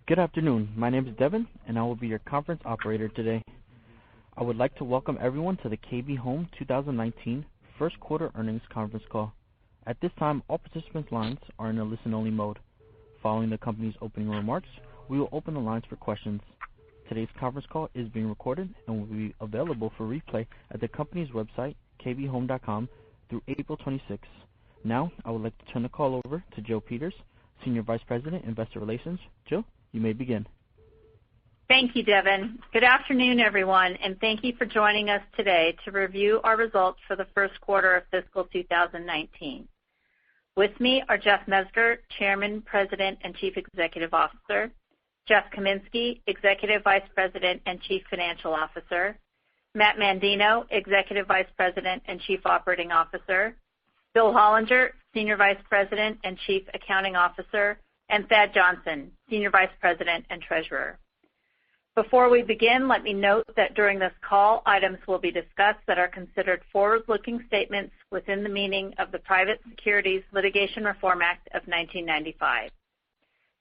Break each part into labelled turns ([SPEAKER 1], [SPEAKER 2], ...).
[SPEAKER 1] Good afternoon. My name is Devin, and I will be your conference operator today. I would like to welcome everyone to the KB Home 2019 First Quarter Earnings Conference Call. At this time, all participants' lines are in a listen-only mode. Following the company's opening remarks, we will open the lines for questions. Today's conference call is being recorded and will be available for replay at the company's website, kbhome.com, through April 26. Now, I would like to turn the call over to Jill Peters, Senior Vice President, Investor Relations. Jill, you may begin.
[SPEAKER 2] Thank you, Devin. Good afternoon, everyone, and thank you for joining us today to review our results for the first quarter of fiscal 2019. With me are Jeff Mezger, Chairman, President, and Chief Executive Officer, Jeff Kaminski, Executive Vice President and Chief Financial Officer, Matt Mandino, Executive Vice President and Chief Operating Officer, Bill Hollinger, Senior Vice President and Chief Accounting Officer, and Thad Johnson, Senior Vice President and Treasurer. Before we begin, let me note that during this call, items will be discussed that are considered forward-looking statements within the meaning of the Private Securities Litigation Reform Act of 1995.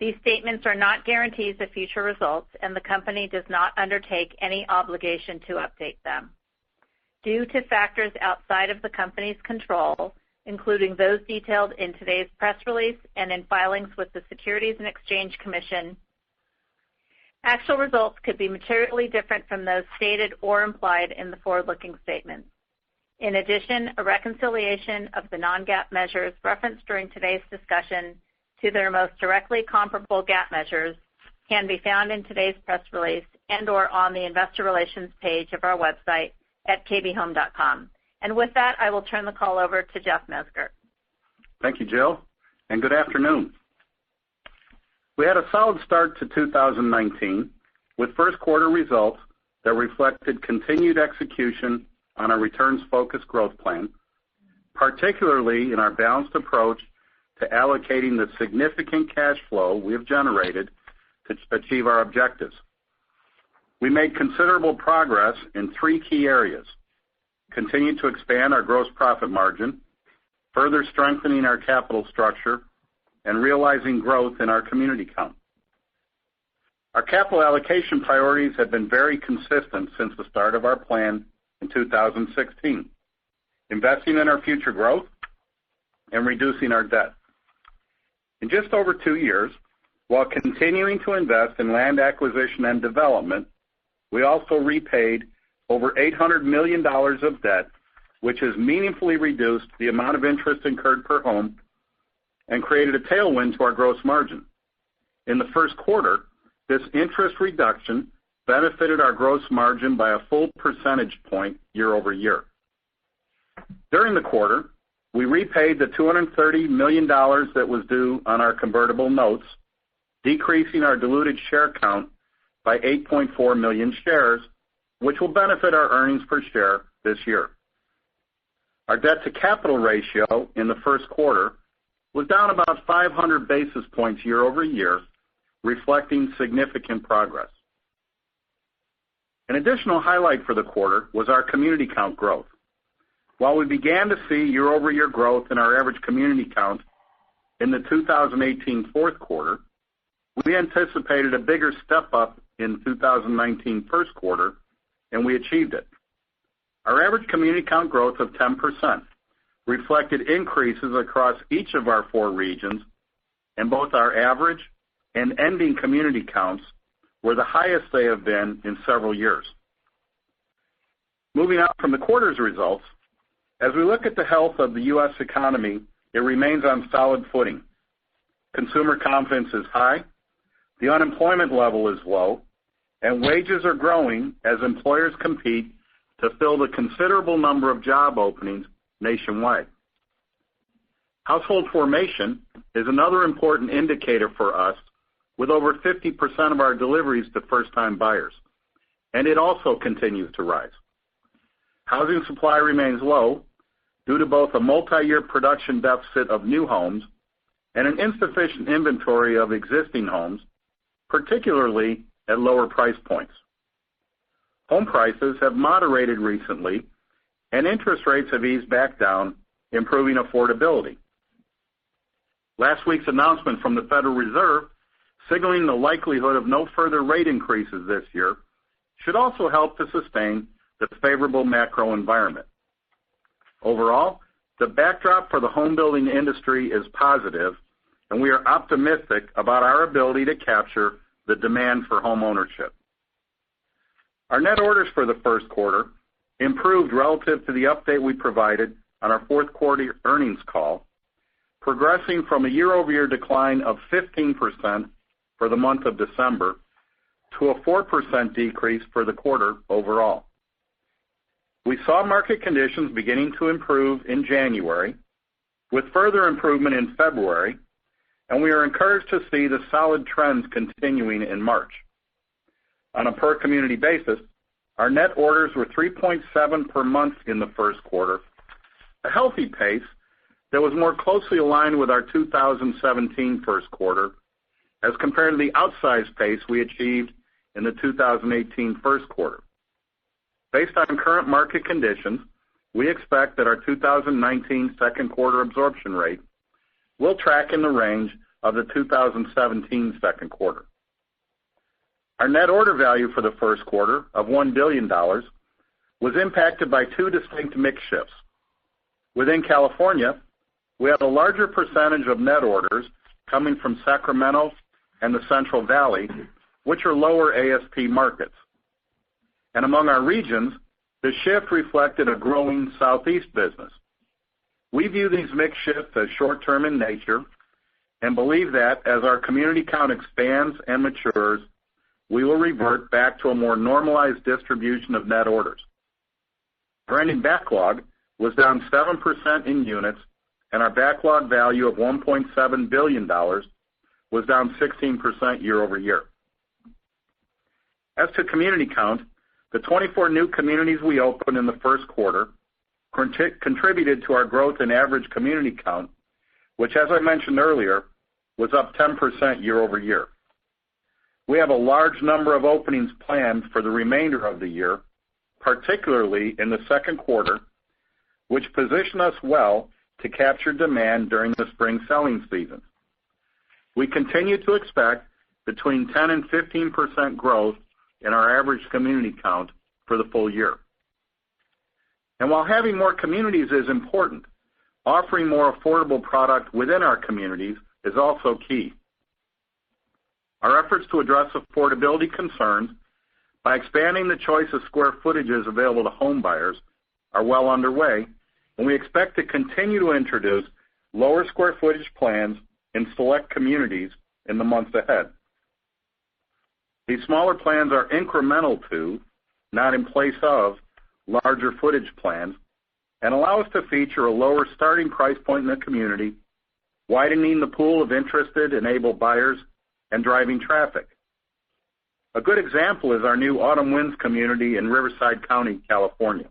[SPEAKER 2] These statements are not guarantees of future results, and the company does not undertake any obligation to update them. Due to factors outside of the company's control, including those detailed in today's press release and in filings with the Securities and Exchange Commission, actual results could be materially different from those stated or implied in the forward-looking statements. In addition, a reconciliation of the non-GAAP measures referenced during today's discussion to their most directly comparable GAAP measures can be found in today's press release and or on the Investor Relations page of our website at kbhome.com. And with that, I will turn the call over to Jeff Mezger.
[SPEAKER 3] Thank you, Jill, and good afternoon. We had a solid start to 2019 with first quarter results that reflected continued execution on our returns-focused growth plan, particularly in our balanced approach to allocating the significant cash flow we have generated to achieve our objectives. We made considerable progress in three key areas: continue to expand our gross profit margin, further strengthening our capital structure, and realizing growth in our community count. Our capital allocation priorities have been very consistent since the start of our plan in 2016, investing in our future growth and reducing our debt. In just over 2 years, while continuing to invest in land acquisition and development, we also repaid over $800 million of debt, which has meaningfully reduced the amount of interest incurred per home and created a tailwind to our gross margin. In the first quarter, this interest reduction benefited our gross margin by a full percentage point year over year. During the quarter, we repaid the $230 million that was due on our convertible notes, decreasing our diluted share count by 8.4 million shares, which will benefit our earnings per share this year. Our debt-to-capital ratio in the first quarter was down about 500 basis points year over year, reflecting significant progress. An additional highlight for the quarter was our community count growth. While we began to see year-over-year growth in our average community count in the 2018 fourth quarter, we anticipated a bigger step-up in 2019 first quarter, and we achieved it. Our average community count growth of 10% reflected increases across each of our 4 regions, and both our average and ending community counts were the highest they have been in several years. Moving out from the quarter's results, as we look at the health of the U.S. economy, it remains on solid footing. Consumer confidence is high, the unemployment level is low, and wages are growing as employers compete to fill the considerable number of job openings nationwide. Household formation is another important indicator for us, with over 50% of our deliveries to first-time buyers, and it also continues to rise. Housing supply remains low due to both a multi-year production deficit of new homes and an insufficient inventory of existing homes, particularly at lower price points. Home prices have moderated recently, and interest rates have eased back down, improving affordability. Last week's announcement from the Federal Reserve signaling the likelihood of no further rate increases this year, should also help to sustain the favorable macro environment. Overall, the backdrop for the home building industry is positive, and we are optimistic about our ability to capture the demand for home ownership. Our net orders for the first quarter improved relative to the update we provided on our fourth quarter earnings call, progressing from a year-over-year decline of 15% for the month of December to a 4% decrease for the quarter overall. We saw market conditions beginning to improve in January, with further improvement in February, and we are encouraged to see the solid trends continuing in March. On a per-community basis, our net orders were 3.7 per month in the first quarter, a healthy pace that was more closely aligned with our 2017 first quarter as compared to the outsized pace we achieved in the 2018 first quarter. Based on current market conditions, we expect that our 2019 second quarter absorption rate will track in the range of the 2017 second quarter. Our net order value for the first quarter of $1 billion was impacted by two distinct mix shifts. Within California, we have a larger percentage of net orders coming from Sacramento and the Central Valley, which are lower ASP markets. And among our regions, the shift reflected a growing Southeast business. We view these mix shifts as short-term in nature and believe that as our community count expands and matures, we will revert back to a more normalized distribution of net orders. Our ending backlog was down 7% in units, and our backlog value of $1.7 billion was down 16% year over year. As to community count, the 24 new communities we opened in the first quarter contributed to our growth in average community count, which, as I mentioned earlier, was up 10% year over year. We have a large number of openings planned for the remainder of the year, particularly in the second quarter, which position us well to capture demand during the spring selling season. We continue to expect between 10 and 15% growth in our average community count for the full year. And while having more communities is important, offering more affordable product within our communities is also key. Our efforts to address affordability concerns by expanding the choice of square footages available to home buyers are well underway, and we expect to continue to introduce lower square footage plans in select communities in the months ahead. These smaller plans are incremental to, not in place of, larger footage plans and allow us to feature a lower starting price point in the community, widening the pool of interested and able buyers and driving traffic. A good example is our new Autumn Winds community in Riverside County, California.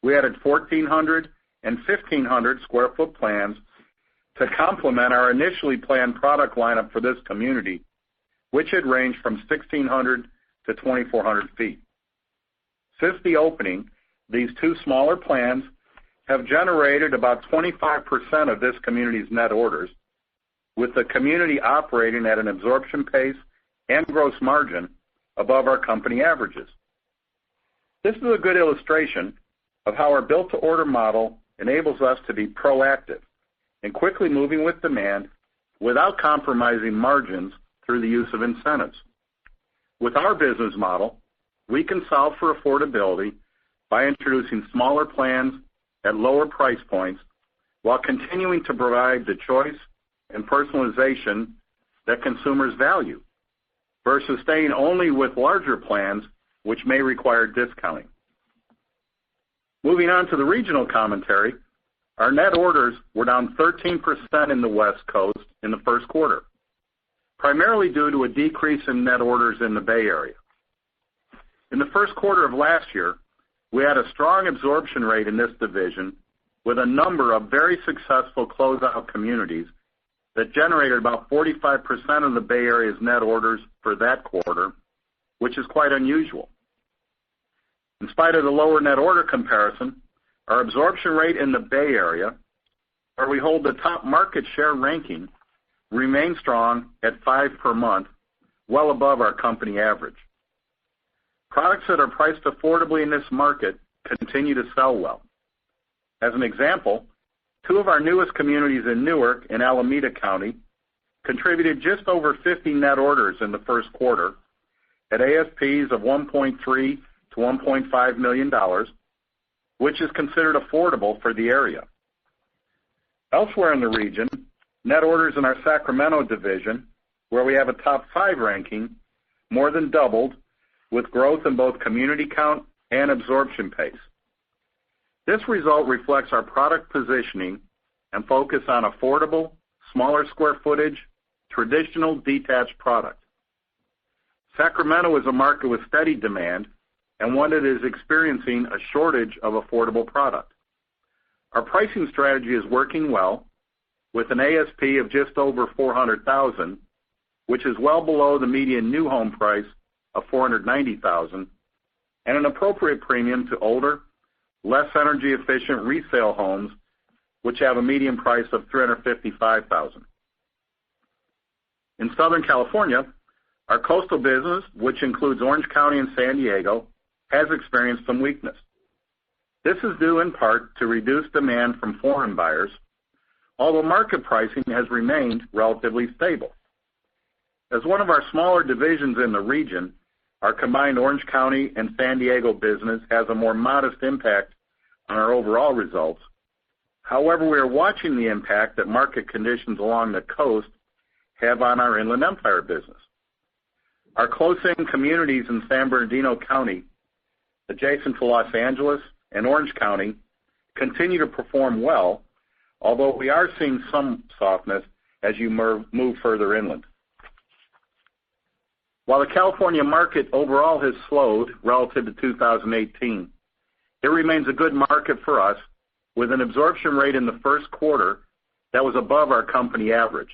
[SPEAKER 3] We added 1,400 and 1,500 square foot plans to complement our initially planned product lineup for this community, which had ranged from 1,600 to 2,400 feet. Since the opening, these two smaller plans have generated about 25% of this community's net orders, with the community operating at an absorption pace and gross margin above our company averages. This is a good illustration of how our built-to-order model enables us to be proactive and quickly moving with demand without compromising margins through the use of incentives. With our business model, we can solve for affordability by introducing smaller plans at lower price points while continuing to provide the choice and personalization that consumers value versus staying only with larger plans which may require discounting. Moving on to the regional commentary, our net orders were down 13% in the West Coast in the first quarter, primarily due to a decrease in net orders in the Bay Area. In the first quarter of last year, we had a strong absorption rate in this division with a number of very successful closeout communities that generated about 45% of the Bay Area's net orders for that quarter, which is quite unusual. In spite of the lower net order comparison, our absorption rate in the Bay Area, where we hold the top market share ranking, remain strong at 5 per month, well above our company average. Products that are priced affordably in this market continue to sell well. As an example, 2 of our newest communities in Newark and Alameda County contributed just over 50 net orders in the first quarter at ASPs of $1.3 to $1.5 million, which is considered affordable for the area. Elsewhere in the region, net orders in our Sacramento division, where we have a top 5 ranking, more than doubled, with growth in both community count and absorption pace. This result reflects our product positioning and focus on affordable, smaller square footage, traditional detached product. Sacramento is a market with steady demand and one that is experiencing a shortage of affordable product. Our pricing strategy is working well, with an ASP of just over $400,000, which is well below the median new home price of $490,000, and an appropriate premium to older, less energy efficient resale homes, which have a median price of $355,000. In Southern California, our coastal business, which includes Orange County and San Diego, has experienced some weakness. This is due in part to reduced demand from foreign buyers, although market pricing has remained relatively stable. As one of our smaller divisions in the region, our combined Orange County and San Diego business has a more modest impact on our overall results. However, we are watching the impact that market conditions along the coast have on our Inland Empire business. Our close-in communities in San Bernardino County, adjacent to Los Angeles and Orange County, continue to perform well, although we are seeing some softness as you move further inland. While the California market overall has slowed relative to 2018, it remains a good market for us, with an absorption rate in the first quarter that was above our company average.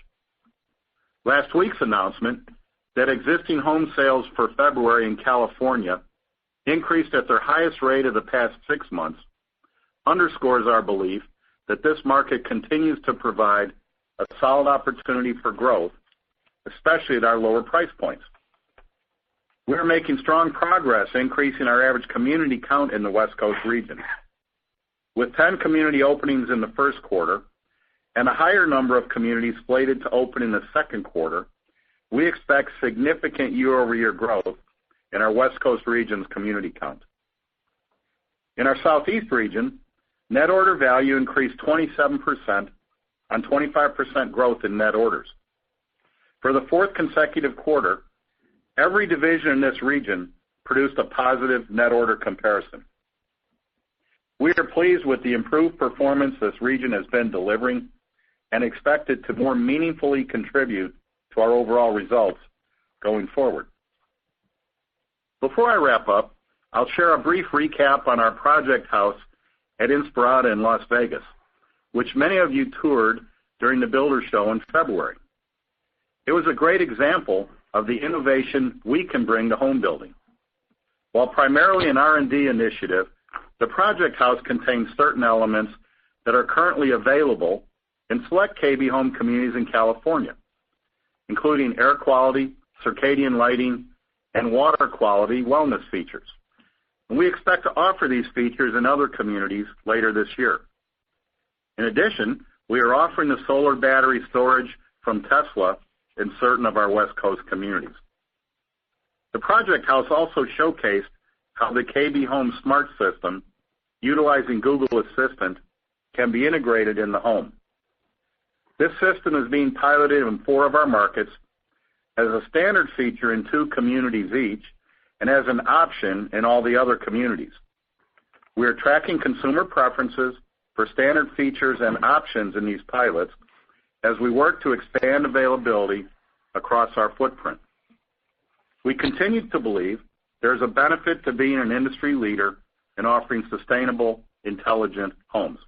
[SPEAKER 3] Last week's announcement that existing home sales for February in California increased at their highest rate of the past 6 months underscores our belief that this market continues to provide a solid opportunity for growth, especially at our lower price points. We are making strong progress increasing our average community count in the West Coast region. With 10 community openings in the first quarter and a higher number of communities slated to open in the second quarter, we expect significant year-over-year growth in our West Coast region's community count. In our Southeast region, net order value increased 27% on 25% growth in net orders. For the 4th consecutive quarter, every division in this region produced a positive net order comparison. We are pleased with the improved performance this region has been delivering and expect it to more meaningfully contribute to our overall results going forward. Before I wrap up, I'll share a brief recap on our project house at Inspirada in Las Vegas, which many of you toured during the Builder Show in February. It was a great example of the innovation we can bring to home building. While primarily an R&D initiative, the project house contains certain elements that are currently available in select KB Home communities in California, including air quality, circadian lighting, and water quality wellness features. And we expect to offer these features in other communities later this year. In addition, we are offering the solar battery storage from Tesla in certain of our West Coast communities. The project house also showcased how the KB Home Smart System, utilizing Google Assistant, can be integrated in the home. This system is being piloted in 4 of our markets as a standard feature in 2 communities each and as an option in all the other communities. We are tracking consumer preferences for standard features and options in these pilots as we work to expand availability across our footprint. We continue to believe there is a benefit to being an industry leader in offering sustainable, intelligent homes.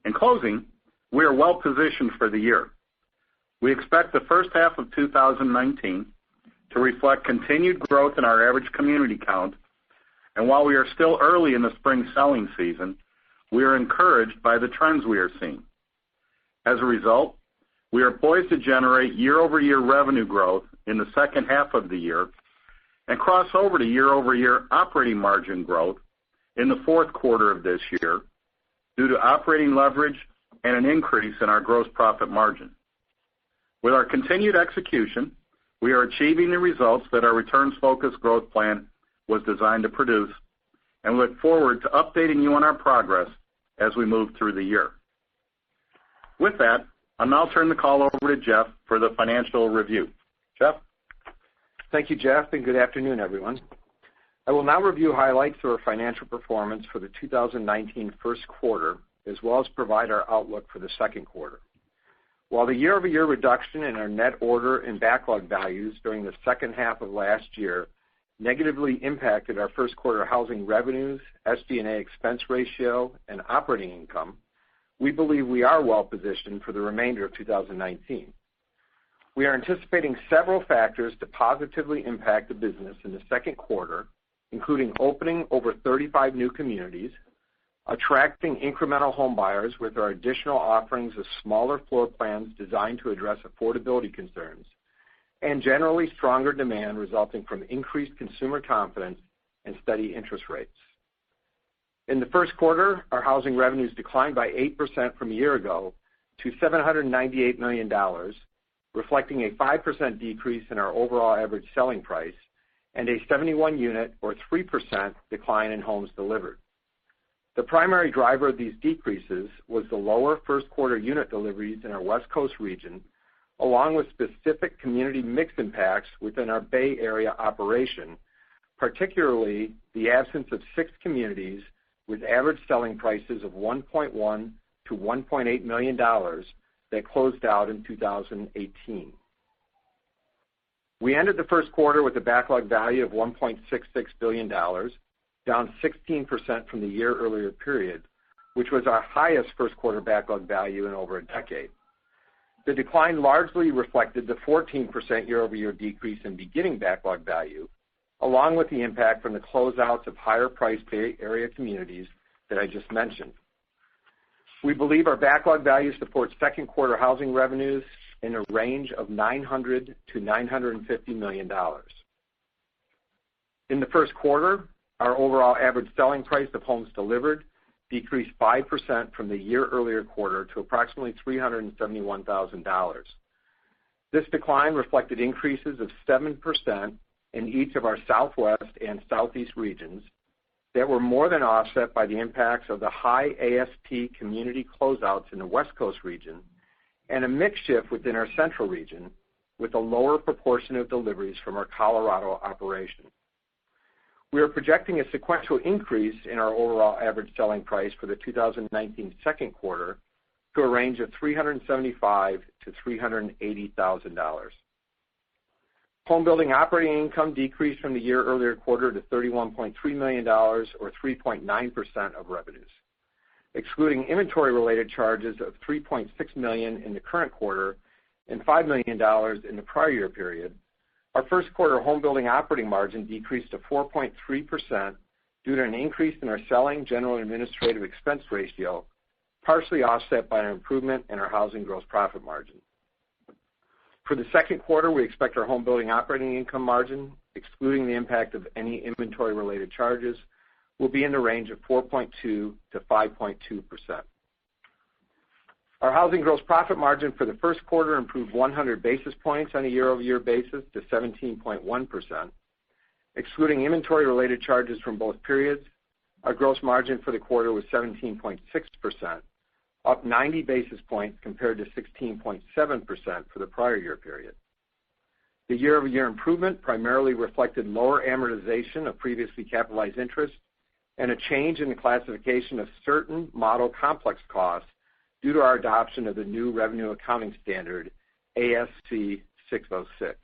[SPEAKER 3] In closing, we are well positioned for the year. We expect the first half of 2019 to reflect continued growth in our average community count, and while we are still early in the spring selling season, we are encouraged by the trends we are seeing. As a result, we are poised to generate year-over-year revenue growth in the second half of the year and cross over to year-over-year operating margin growth in the fourth quarter of this year due to operating leverage and an increase in our gross profit margin. With our continued execution, we are achieving the results that our returns-focused growth plan was designed to produce, and look forward to updating you on our progress as we move through the year. With that, I'll now turn the call over to Jeff for the financial review. Jeff?
[SPEAKER 4] Thank you, Jeff, and good afternoon, everyone. I will now review highlights of our financial performance for the 2019 first quarter, as well as provide our outlook for the second quarter. While the year-over-year reduction in our net order and backlog values during the second half of last year negatively impacted our first quarter housing revenues, SG&A expense ratio, and operating income, we believe we are well positioned for the remainder of 2019. We are anticipating several factors to positively impact the business in the second quarter, including opening over 35 new communities, attracting incremental home buyers with our additional offerings of smaller floor plans designed to address affordability concerns, and generally stronger demand resulting from increased consumer confidence and steady interest rates. In the first quarter, our housing revenues declined by 8% from a year ago to $798 million, reflecting a 5% decrease in our overall average selling price and a 71 unit or 3% decline in homes delivered. The primary driver of these decreases was the lower first quarter unit deliveries in our West Coast region, along with specific community mix impacts within our Bay Area operation, particularly the absence of 6 communities with average selling prices of $1.1 to $1.8 million that closed out in 2018. We ended the first quarter with a backlog value of $1.66 billion, down 16% from the year earlier period, which was our highest first quarter backlog value in over a decade. The decline largely reflected the 14% year-over-year decrease in beginning backlog value, along with the impact from the closeouts of higher-priced Bay Area communities that I just mentioned. We believe our backlog value supports second quarter housing revenues in a range of $900 to $950 million. In the first quarter, our overall average selling price of homes delivered decreased 5% from the year earlier quarter to approximately $371,000. This decline reflected increases of 7% in each of our Southwest and Southeast regions that were more than offset by the impacts of the high ASP community closeouts in the West Coast region and a mix shift within our Central region with a lower proportion of deliveries from our Colorado operation. We are projecting a sequential increase in our overall average selling price for the 2019 second quarter to a range of $375,000 to $380,000. Homebuilding operating income decreased from the year earlier quarter to $31.3 million, or 3.9% of revenues. Excluding inventory-related charges of $3.6 million in the current quarter and $5 million in the prior year period, our first quarter homebuilding operating margin decreased to 4.3% due to an increase in our selling, general, and administrative expense ratio, partially offset by an improvement in our housing gross profit margin. For the second quarter, we expect our homebuilding operating income margin, excluding the impact of any inventory-related charges, will be in the range of 4.2% to 5.2%. Our housing gross profit margin for the first quarter improved 100 basis points on a year-over-year basis to 17.1%. Excluding inventory-related charges from both periods, our gross margin for the quarter was 17.6%, up 90 basis points compared to 16.7% for the prior year period. The year-over-year improvement primarily reflected lower amortization of previously capitalized interest and a change in the classification of certain model complex costs due to our adoption of the new revenue accounting standard, ASC 606.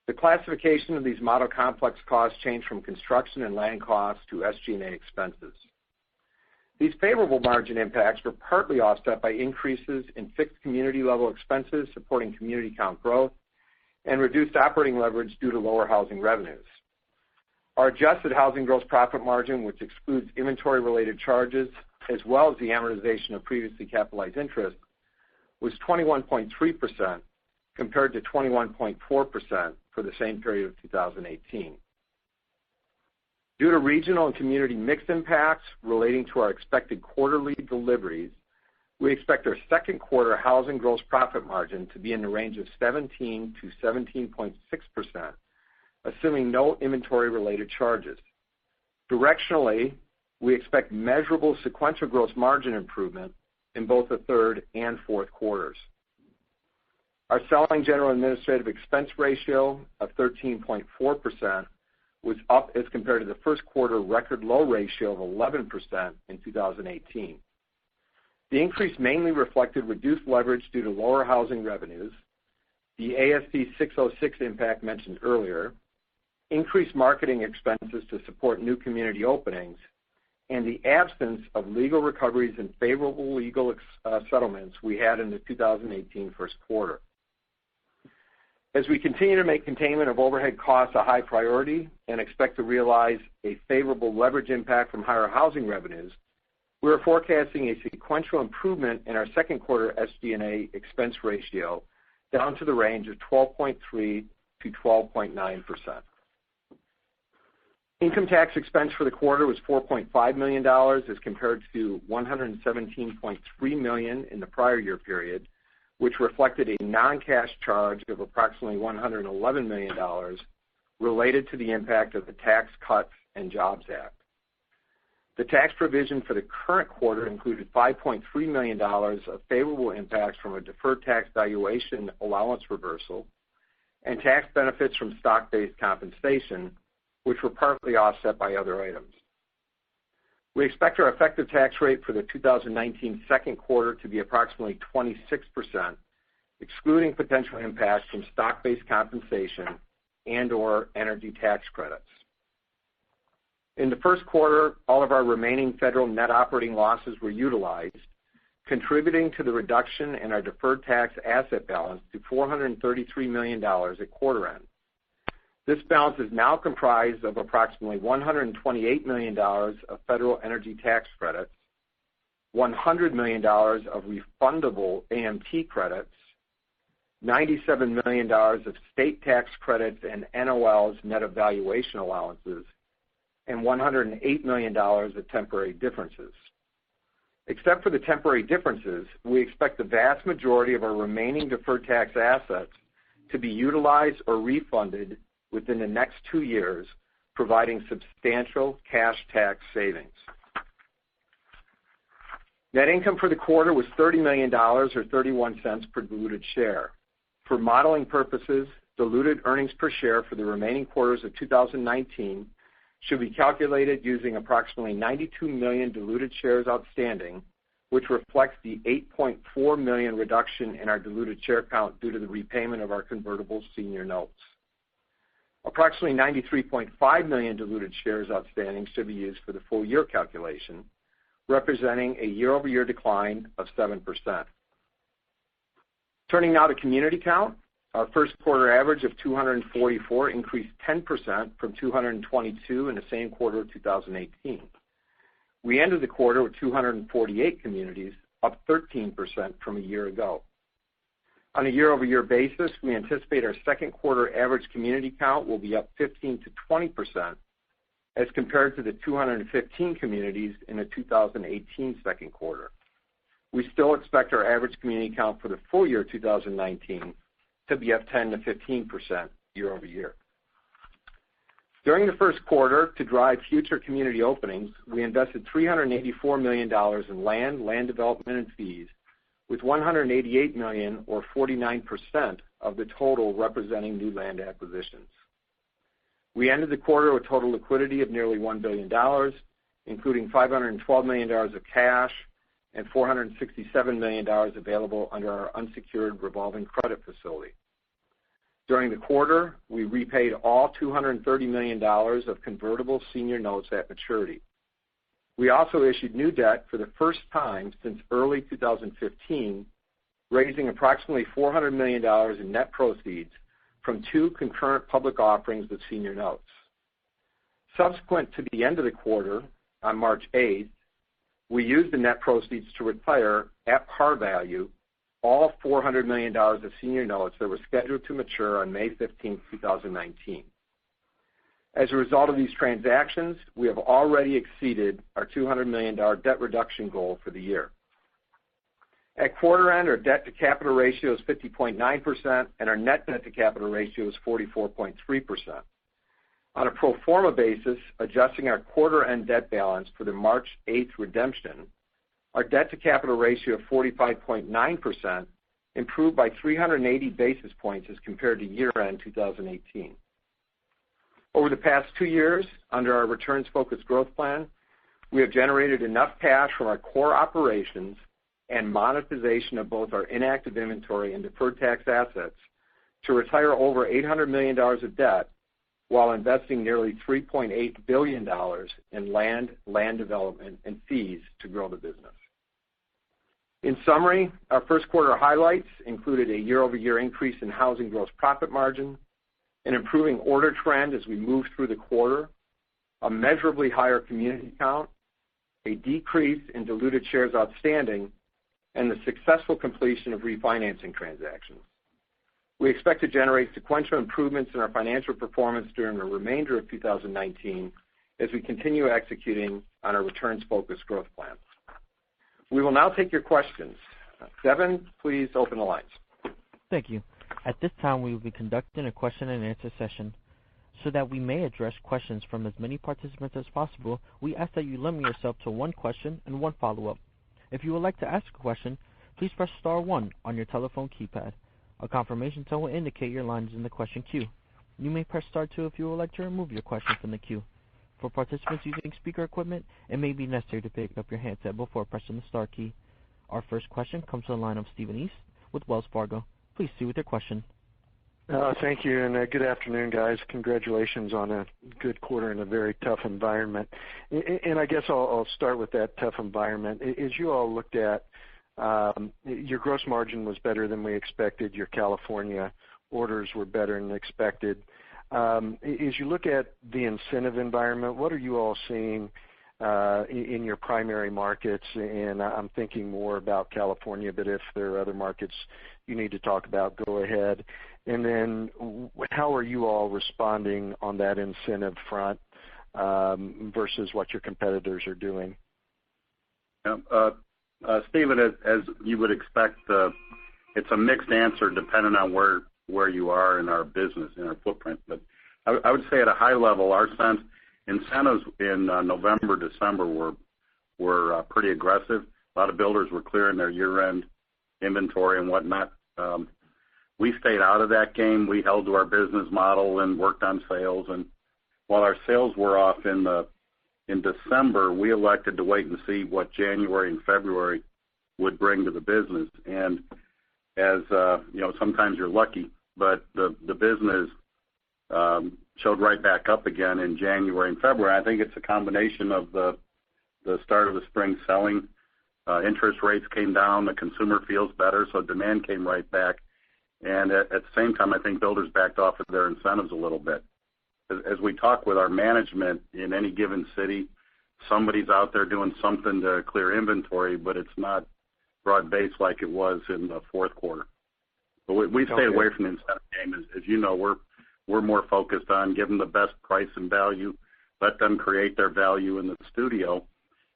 [SPEAKER 4] The classification of these model complex costs changed from construction and land costs to SG&A expenses. These favorable margin impacts were partly offset by increases in fixed community-level expenses supporting community count growth and reduced operating leverage due to lower housing revenues. Our adjusted housing gross profit margin, which excludes inventory-related charges as well as the amortization of previously capitalized interest, was 21.3% compared to 21.4% for the same period of 2018. Due to regional and community mix impacts relating to our expected quarterly deliveries, we expect our second quarter housing gross profit margin to be in the range of 17 to 17.6%, assuming no inventory-related charges. Directionally, we expect measurable sequential gross margin improvement in both the third and fourth quarters. Our selling general administrative expense ratio of 13.4% was up as compared to the first quarter record low ratio of 11% in 2018. The increase mainly reflected reduced leverage due to lower housing revenues, the ASC 606 impact mentioned earlier, increased marketing expenses to support new community openings, and the absence of legal recoveries and favorable legal settlements we had in the 2018 first quarter. As we continue to make containment of overhead costs a high priority and expect to realize a favorable leverage impact from higher housing revenues, we are forecasting a sequential improvement in our second quarter SG&A expense ratio down to the range of 12.3 to 12.9%. Income tax expense for the quarter was $4.5 million as compared to $117.3 million in the prior year period, which reflected a non-cash charge of approximately $111 million related to the impact of the Tax Cuts and Jobs Act. The tax provision for the current quarter included $5.3 million of favorable impacts from a deferred tax valuation allowance reversal and tax benefits from stock-based compensation, which were partly offset by other items. We expect our effective tax rate for the 2019 second quarter to be approximately 26%, excluding potential impacts from stock-based compensation and/or energy tax credits. In the first quarter, all of our remaining federal net operating losses were utilized, contributing to the reduction in our deferred tax asset balance to $433 million at quarter end. This balance is now comprised of approximately $128 million of federal energy tax credits, $100 million of refundable AMT credits, $97 million of state tax credits and NOLs net of valuation allowances, and $108 million of temporary differences. Except for the temporary differences, we expect the vast majority of our remaining deferred tax assets to be utilized or refunded within the next 2 years, providing substantial cash tax savings. Net income for the quarter was $30 million or 31 cents per diluted share. For modeling purposes, diluted earnings per share for the remaining quarters of 2019 should be calculated using approximately 92 million diluted shares outstanding, which reflects the 8.4 million reduction in our diluted share count due to the repayment of our convertible senior notes. Approximately 93.5 million diluted shares outstanding should be used for the full year calculation, representing a year-over-year decline of 7%. Turning now to community count, our first quarter average of 244 increased 10% from 222 in the same quarter of 2018. We ended the quarter with 248 communities, up 13% from a year ago. On a year-over-year basis, we anticipate our second quarter average community count will be up 15 to 20% as compared to the 215 communities in the 2018 second quarter. We still expect our average community count for the full year 2019 to be up 10 to 15% year-over-year. During the first quarter, to drive future community openings, we invested $384 million in land development, and fees, with $188 million or 49% of the total representing new land acquisitions. We ended the quarter with total liquidity of nearly $1 billion, including $512 million of cash and $467 million available under our unsecured revolving credit facility. During the quarter, we repaid all $230 million of convertible senior notes at maturity. We also issued new debt for the first time since early 2015, raising approximately $400 million in net proceeds from 2 concurrent public offerings of senior notes. Subsequent to the end of the quarter, on March 8th, we used the net proceeds to retire, at par value, all $400 million of senior notes that were scheduled to mature on May 15, 2019. As a result of these transactions, we have already exceeded our $200 million debt reduction goal for the year. At quarter end, our debt-to-capital ratio is 50.9%, and our net debt-to-capital ratio is 44.3%. On a pro forma basis, adjusting our quarter-end debt balance for the March 8th redemption, our debt-to-capital ratio of 45.9% improved by 380 basis points as compared to year-end 2018. Over the past 2 years, under our returns-focused growth plan, we have generated enough cash from our core operations and monetization of both our inactive inventory and deferred tax assets to retire over $800 million of debt while investing nearly $3.8 billion in land development, and fees to grow the business. In summary, our first quarter highlights included a year-over-year increase in housing gross profit margin, an improving order trend as we moved through the quarter, a measurably higher community count, a decrease in diluted shares outstanding, and the successful completion of refinancing transactions. We expect to generate sequential improvements in our financial performance during the remainder of 2019 as we continue executing on our returns-focused growth plan. We will now take your questions. Devin, please open the lines.
[SPEAKER 1] Thank you. At this time, we will be conducting a question-and-answer session. So that we may address questions from as many participants as possible, we ask that you limit yourself to one question and one follow-up. If you would like to ask a question, please press star 1 on your telephone keypad. A confirmation tone will indicate your line is in the question queue. You may press star 2 if you would like to remove your question from the queue. For participants using speaker equipment, it may be necessary to pick up your handset before pressing the star key. Our first question comes to the line of Stephen East with Wells Fargo. Please proceed with your question.
[SPEAKER 5] Thank you, and good afternoon, guys. Congratulations on a good quarter in a very tough environment. And I guess I'll start with that tough environment. As you all looked at, your gross margin was better than we expected. Your California orders were better than expected. As you look at the incentive environment, what are you all seeing in your primary markets? And I'm thinking more about California, but if there are other markets you need to talk about, go ahead. And then how are you all responding on that incentive front versus what your competitors are doing?
[SPEAKER 3] Stephen, as you would expect, it's a mixed answer depending on where you are in our business, in our footprint. But I would say at a high level, our sense incentives in November, December were pretty aggressive. A lot of builders were clearing their year-end inventory and whatnot. We stayed out of that game. We held to our business model and worked on sales. And while our sales were off in December, we elected to wait and see what January and February would bring to the business. And as sometimes you're lucky, but the business showed right back up again in January and February. I think it's a combination of the start of the spring selling. Interest rates came down, the consumer feels better, so demand came right back. And at the same time, I think builders backed off of their incentives a little bit. As we talk with our management in any given city, somebody's out there doing something to clear inventory, but it's not broad-based like it was in the fourth quarter. But we stayed away from the incentive game. As you know, we're more focused on giving the best price and value, let them create their value in the studio.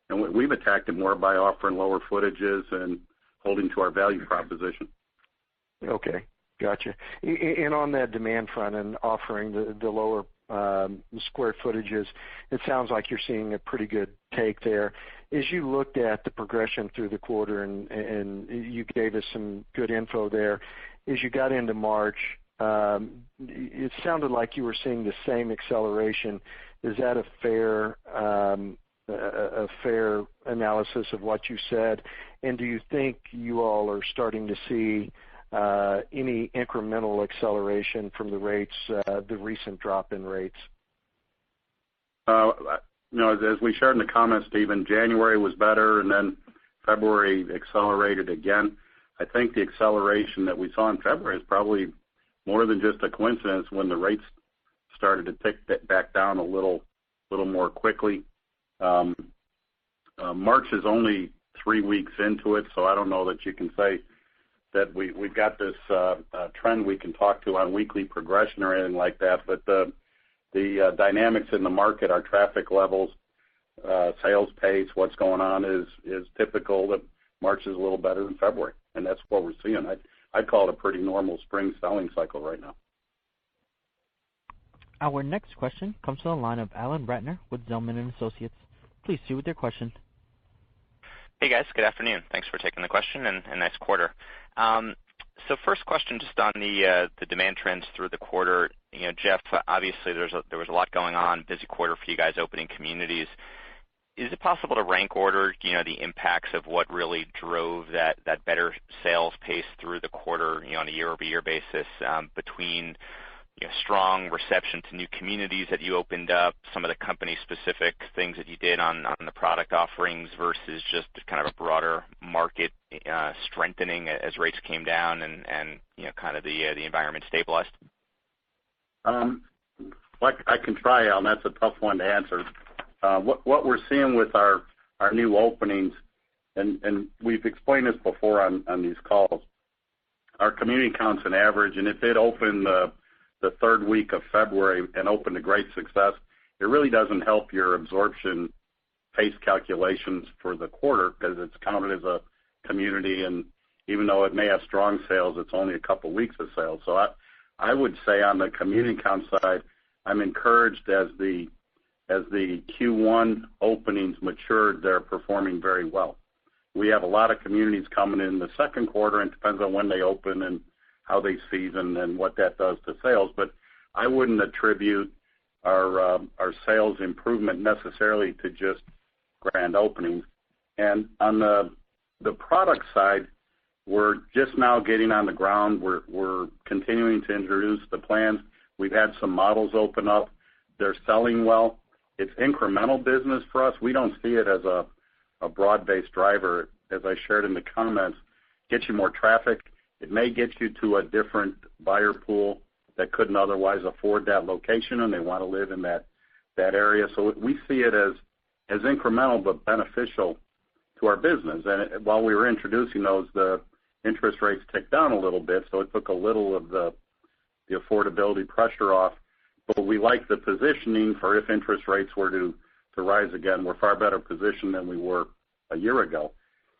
[SPEAKER 3] And we've attacked it more by offering lower footages and holding to our value proposition.
[SPEAKER 5] Okay, gotcha. And on that demand front and offering the lower square footages, it sounds like you're seeing a pretty good take there. As you looked at the progression through the quarter, and you gave us some good info there, as you got into March, it sounded like you were seeing the same acceleration. Is that a fair analysis of what you said? And do you think you all are starting to see any incremental acceleration from the rates, the recent drop in rates?
[SPEAKER 3] As we shared in the comments, Stephen, January was better, and then February accelerated again. I think the acceleration that we saw in February is probably more than just a coincidence when the rates started to tick back down a little more quickly. March is only 3 weeks into it, so I don't know that you can say that we've got this trend we can talk to on weekly progression or anything like that, but the dynamics in the market, our traffic levels, sales pace, what's going on is typical that March is a little better than February, and that's what we're seeing. I'd call it a pretty normal spring selling cycle right now.
[SPEAKER 1] Our next question comes from the line of Alan Ratner with Zelman & Associates. Please proceed with your question.
[SPEAKER 6] Hey guys, good afternoon. Thanks for taking the question and nice quarter. So first question, just on the demand trends through the quarter. Jeff, obviously there was a lot going on, busy quarter for you guys opening communities. Is it possible to rank order, the impacts of what really drove that better sales pace through the quarter, on a year-over-year basis, between strong reception to new communities that you opened up, some of the company-specific things that you did on the product offerings versus just kind of a broader market strengthening as rates came down and kind of the environment stabilized?
[SPEAKER 3] I can try, Alan. That's a tough one to answer. What we're seeing with our new openings, and we've explained this before on these calls, our community count's an average, and if it opened the third week of February and opened to great success, it really doesn't help your absorption pace calculations for the quarter because it's counted as a community, and even though it may have strong sales, it's only a couple weeks of sales. So I would say on the community count side, I'm encouraged as the Q1 openings matured, they're performing very well. We have a lot of communities coming in the second quarter, and it depends on when they open and how they season and what that does to sales. But I wouldn't attribute our sales improvement necessarily to just grand openings. And on the product side, we're just now getting on the ground. We're continuing to introduce the plans. We've had some models open up. They're selling well. It's incremental business for us. We don't see it as a broad-based driver. As I shared in the comments, gets you more traffic. It may get you to a different buyer pool that couldn't otherwise afford that location, and they want to live in that area. So we see it as incremental but beneficial to our business. And while we were introducing those, the interest rates ticked down a little bit, so it took a little of the affordability pressure off. But we like the positioning for if interest rates were to rise again. We're far better positioned than we were a year ago.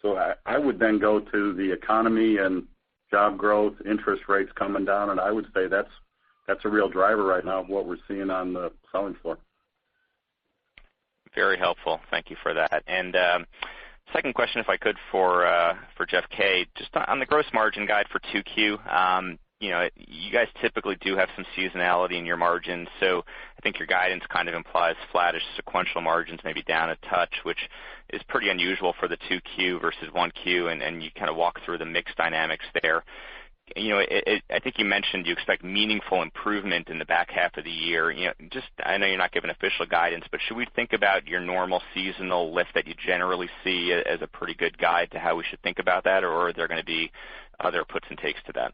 [SPEAKER 3] So I would then go to the economy and job growth, interest rates coming down, and I would say that's a real driver right now of what we're seeing on the selling floor.
[SPEAKER 6] Very helpful. Thank you for that. And second question, if I could, for Jeff K. Just on the gross margin guide for 2Q. You guys typically do have some seasonality in your margins, so I think your guidance kind of implies flattish sequential margins, maybe down a touch, which is pretty unusual for the 2Q versus 1Q, and you kind of walk through the mix dynamics there. I think you mentioned you expect meaningful improvement in the back half of the year. I know you're not giving official guidance, but should we think about your normal seasonal lift that you generally see as a pretty good guide to how we should think about that, or are there going to be other puts and takes to that?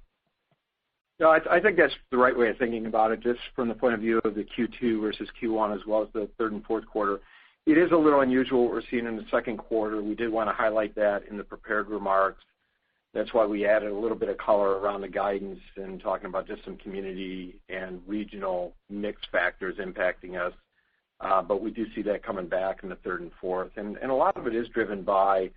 [SPEAKER 4] No, I think that's the right way of thinking about it, just from the point of view of the Q2 versus Q1 as well as the third and fourth quarter. It is a little unusual what we're seeing in the second quarter. We did want to highlight that in the prepared remarks. That's why we added a little bit of color around the guidance and talking about just some community and regional mix factors impacting us. But we do see that coming back in the third and fourth. And a lot of it is driven by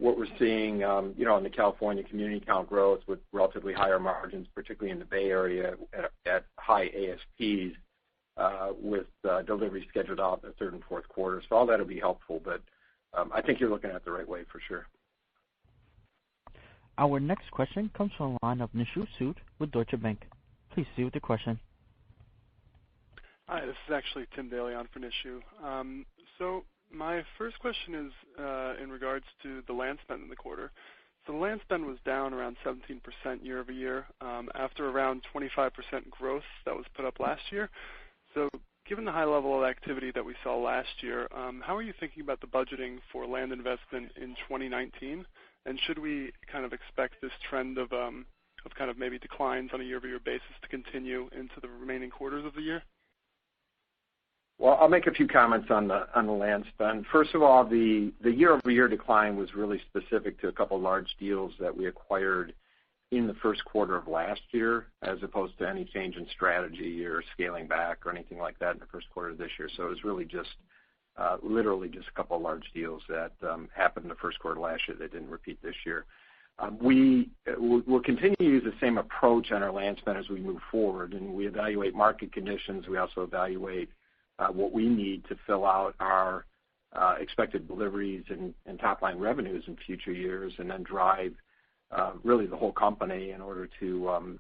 [SPEAKER 4] what we're seeing, in the California community count growth with relatively higher margins, particularly in the Bay Area at high ASPs, with delivery scheduled out in the third and fourth quarter. So all that will be helpful, but I think you're looking at it the right way for sure.
[SPEAKER 1] Our next question comes from the line of Nishu Sood with Deutsche Bank. Please proceed with your question.
[SPEAKER 7] Hi, this is actually Tim Daly on for Nishu. So my first question is in regards to the land spend in the quarter. So the land spend was down around 17% year over year after around 25% growth that was put up last year. So given the high level of activity that we saw last year, how are you thinking about the budgeting for land investment in 2019? And should we kind of expect this trend of kind of maybe declines on a year-over-year basis to continue into the remaining quarters of the year?
[SPEAKER 4] Well, I'll make a few comments on the land spend. First of all, the year-over-year decline was really specific to a couple large deals that we acquired in the first quarter of last year, as opposed to any change in strategy or scaling back or anything like that in the first quarter of this year. So it was really just literally just a couple of large deals that happened in the first quarter last year that didn't repeat this year. We'll continue to use the same approach on our land spend as we move forward, and we evaluate market conditions. We also evaluate what we need to fill out our expected deliveries and top-line revenues in future years, and then drive really the whole company in order to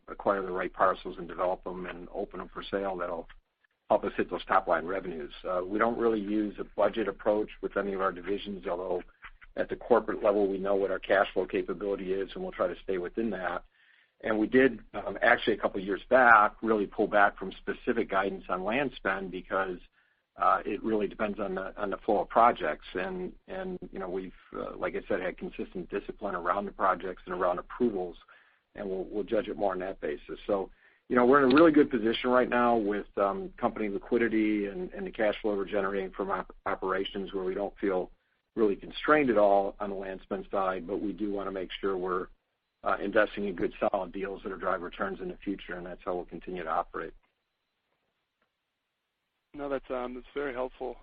[SPEAKER 4] acquire the right parcels and develop them and open them for sale. That'll help us hit those top-line revenues. We don't really use a budget approach with any of our divisions, although at the corporate level we know what our cash flow capability is, and we'll try to stay within that. And we did actually a couple of years back really pull back from specific guidance on land spend because it really depends on the flow of projects. And we've, like I said, had consistent discipline around the projects and around approvals, and we'll judge it more on that basis. So, we're in a really good position right now with company liquidity and the cash flow we're generating from operations, where we don't feel really constrained at all on the land spend side, but we do want to make sure we're investing in good, solid deals that will drive returns in the future, and that's how we'll continue to operate.
[SPEAKER 7] No, that's very helpful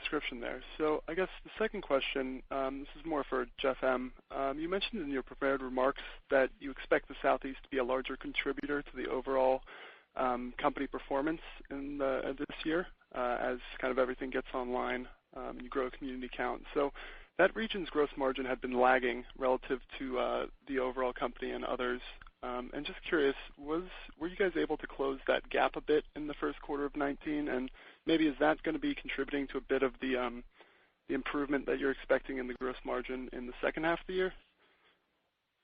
[SPEAKER 7] description there. So I guess the second question, this is more for Jeff M. You mentioned in your prepared remarks that you expect the Southeast to be a larger contributor to the overall company performance in this year as kind of everything gets online and you grow community count. So that region's gross margin had been lagging relative to the overall company and others. And just curious, were you guys able to close that gap a bit in the first quarter of 2019? And maybe is that going to be contributing to a bit of the improvement that you're expecting in the gross margin in the second half of the year?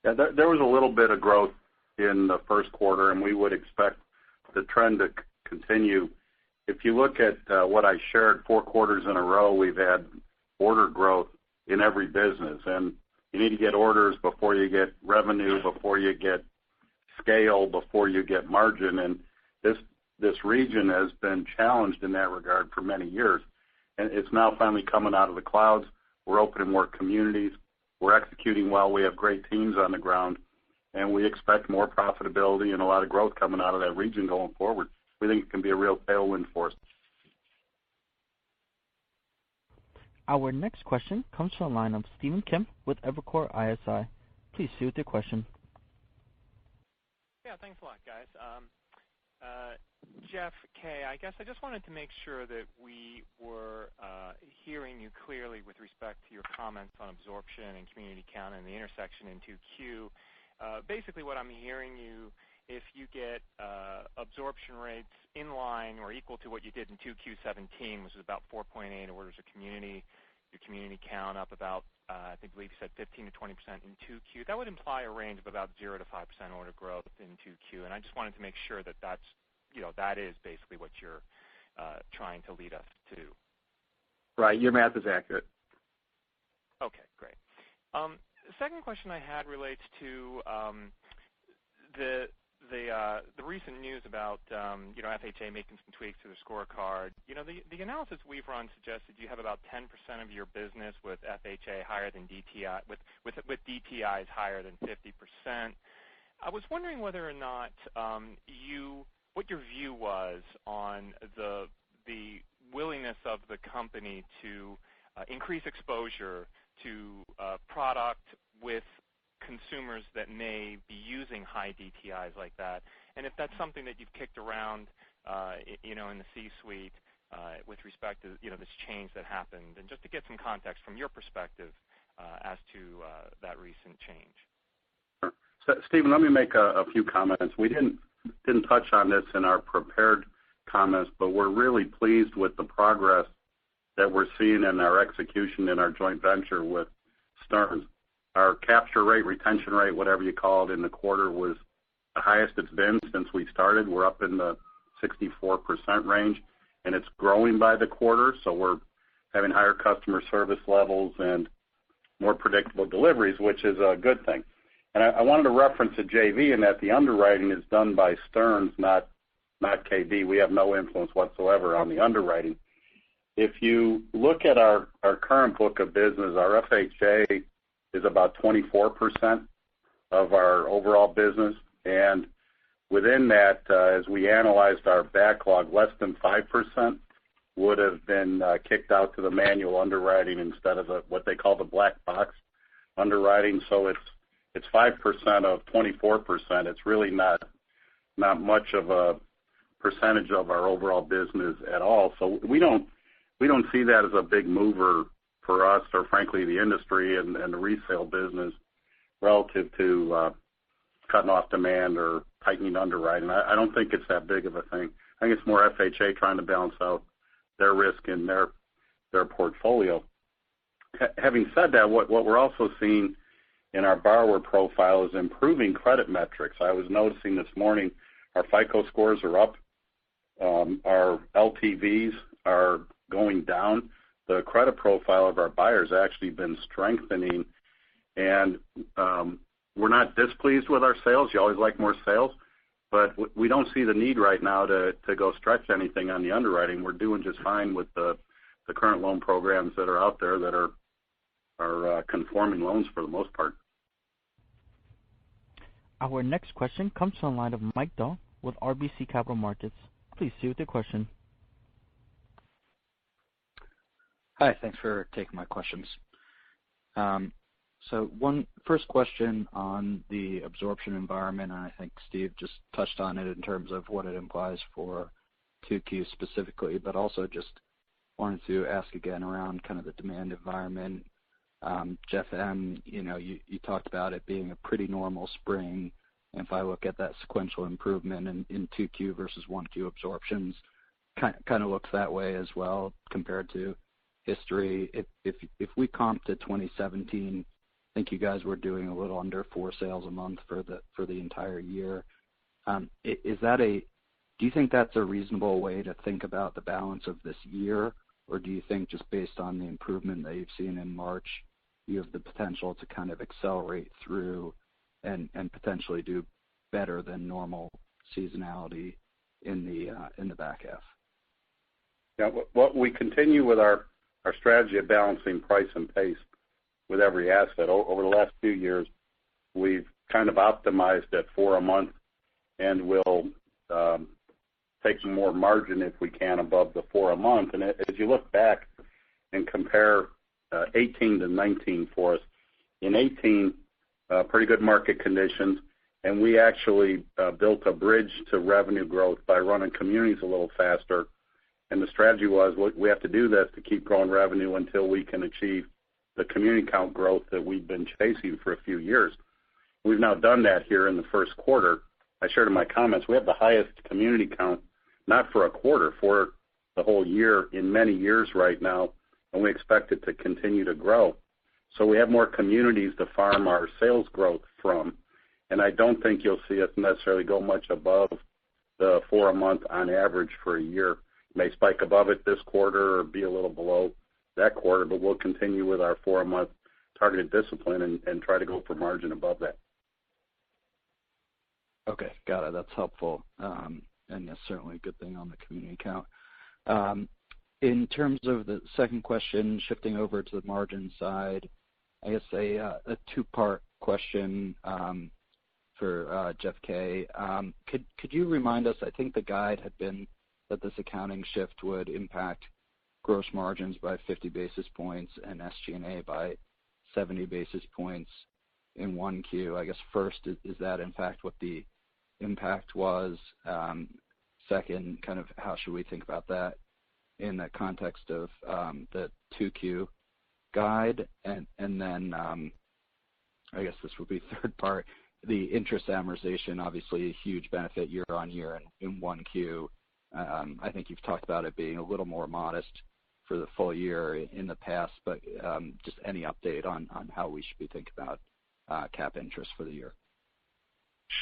[SPEAKER 3] Yeah, there was a little bit of growth in the first quarter, and we would expect the trend to continue. If you look at what I shared, 4 quarters in a row, we've had order growth in every business. And you need to get orders before you get revenue, before you get scale, before you get margin. And this region has been challenged in that regard for many years. And it's now finally coming out of the clouds. We're opening more communities. We're executing well. We have great teams on the ground. And we expect more profitability and a lot of growth coming out of that region going forward. We think it can be a real tailwind for us.
[SPEAKER 1] Our next question comes from the line of Stephen Kim with Evercore ISI. Please proceed with your question.
[SPEAKER 8] Yeah, thanks a lot, guys. Jeff K., I guess I just wanted to make sure that we were hearing you clearly with respect to your comments on absorption and community count and the intersection in 2Q. Basically what I'm hearing you, if you get absorption rates in line or equal to what you did in 2Q17, which was about 4.8 orders a community, your community count up about, I believe you said 15 to 20% in 2Q, that would imply a range of about 0 to 5% order growth in 2Q. And I just wanted to make sure that that is basically what you're trying to lead us to.
[SPEAKER 4] Right. Your math is accurate.
[SPEAKER 8] Okay, great. The second question I had relates to the recent news about FHA making some tweaks to the scorecard. The analysis we've run suggested you have about 10% of your business with FHA higher than DTI, with DTIs higher than 50%. I was wondering whether or not what your view was on the willingness of the company to increase exposure to product with consumers that may be using high DTIs like that, and if that's something that you've kicked around, in the C-suite with respect to this change that happened, and just to get some context from your perspective as to that recent change.
[SPEAKER 3] Sure. So, Stephen, let me make a few comments. We didn't touch on this in our prepared comments, but we're really pleased with the progress that we're seeing in our execution in our joint venture with Stearns. Our capture rate, retention rate, whatever you call it, in the quarter was the highest it's been since we started. We're up in the 64% range, and it's growing by the quarter, so we're having higher customer service levels and more predictable deliveries, which is a good thing. And I wanted to reference a JV in that the underwriting is done by Stearns, not KB. We have no influence whatsoever on the underwriting. If you look at our current book of business, our FHA is about 24%, of our overall business. And within that, as we analyzed our backlog, less than 5% would have been kicked out to the manual underwriting instead of what they call the black box underwriting. So it's 5% of 24%. It's really not much of a percentage of our overall business at all. So we don't see that as a big mover for us, or frankly the industry and the resale business, relative to cutting off demand or tightening underwriting. I don't think it's that big of a thing. I think it's more FHA trying to balance out their risk in their portfolio. Having said that, what we're also seeing in our borrower profile is improving credit metrics. I was noticing this morning our FICO scores are up, our LTVs are going down. The credit profile of our buyers actually been strengthening, and we're not displeased with our sales. You always like more sales, but we don't see the need right now to go stretch anything on the underwriting. We're doing just fine with the current loan programs that are out there that are conforming loans for the most part.
[SPEAKER 1] Our next question comes from the line of Mike Dahl with RBC Capital Markets. Please see with your question.
[SPEAKER 9] Hi, thanks for taking my questions. So first question on the absorption environment, and I think Steve just touched on it in terms of what it implies for 2Q specifically, but also just wanted to ask again around kind of the demand environment. Jeff M., you talked about it being a pretty normal spring. And if I look at that sequential improvement in 2Q versus 1Q absorptions, kind of looks that way as well compared to history. If we comp to 2017, I think you guys were doing a little under 4 sales a month for the entire year. Do you think that's a reasonable way to think about the balance of this year, or do you think just based on the improvement that you've seen in March, you have the potential to kind of accelerate through and potentially do better than normal seasonality in the back half?
[SPEAKER 3] Yeah, what we continue with our strategy of balancing price and pace with every asset. Over the last few years, we've kind of optimized at 4 a month, and we'll take more margin if we can above the 4 a month. And as you look back and compare 18 to 19 for us, in 18, pretty good market conditions, and we actually built a bridge to revenue growth by running communities a little faster. And the strategy was, we have to do this to keep growing revenue until we can achieve the community count growth that we've been chasing for a few years. We've now done that here in the first quarter. I shared in my comments, we have the highest community count, not for a quarter, for the whole year in many years right now, and we expect it to continue to grow. So we have more communities to farm our sales growth from, and I don't think you'll see us necessarily go much above the 4 a month on average for a year. It may spike above it this quarter or be a little below that quarter, but we'll continue with our 4 a month targeted discipline and try to go for margin above that.
[SPEAKER 9] Okay, got it. That's helpful. And that's certainly a good thing on the community count. In terms of the second question, shifting over to the margin side, I guess a two-part question for Jeff K. Could you remind us, I think the guide had been that this accounting shift would impact gross margins by 50 basis points and SG&A by 70 basis points in 1Q. I guess first, is that in fact what the impact was? Second, kind of how should we think about that in the context of the 2Q guide? And then I guess this would be third part, the interest amortization, obviously a huge benefit year on year in 1Q. I think you've talked about it being a little more modest for the full year in the past, but just any update on how we should be thinking about cap interest for the year?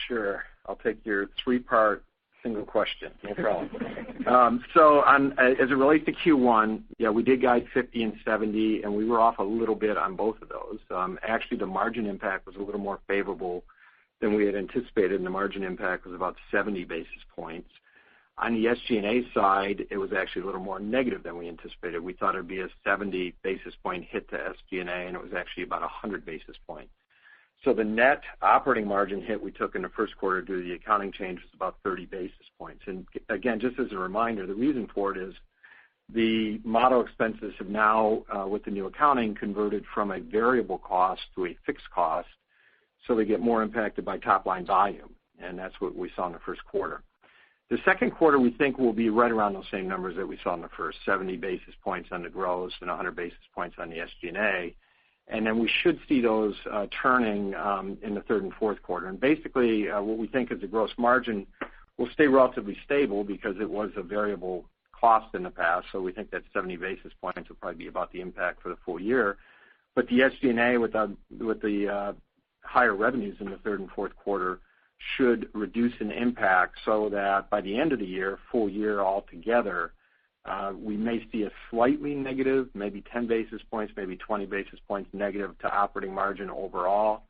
[SPEAKER 4] Sure. I'll take your 3-part single question. No problem. So as it relates to Q1, yeah, we did guide 50 and 70, and we were off a little bit on both of those. Actually, the margin impact was a little more favorable than we had anticipated, and the margin impact was about 70 basis points. On the SG&A side, it was actually a little more negative than we anticipated. We thought it would be a 70 basis point hit to SG&A, and it was actually about 100 basis points. So the net operating margin hit we took in the first quarter due to the accounting change was about 30 basis points. And again, just as a reminder, the reason for it is the model expenses have now, with the new accounting, converted from a variable cost to a fixed cost, so they get more impacted by top-line volume, and that's what we saw in the first quarter. The second quarter, we think, will be right around those same numbers that we saw in the first, 70 basis points on the gross and 100 basis points on the SG&A. And then we should see those turning in the third and fourth quarter. And basically, what we think is the gross margin will stay relatively stable because it was a variable cost in the past. So we think that 70 basis points will probably be about the impact for the full year. But the SG&A with the higher revenues in the third and fourth quarter should reduce an impact so that by the end of the year, full year altogether, we may see a slightly negative, maybe 10 basis points, maybe 20 basis points negative to operating margin overall.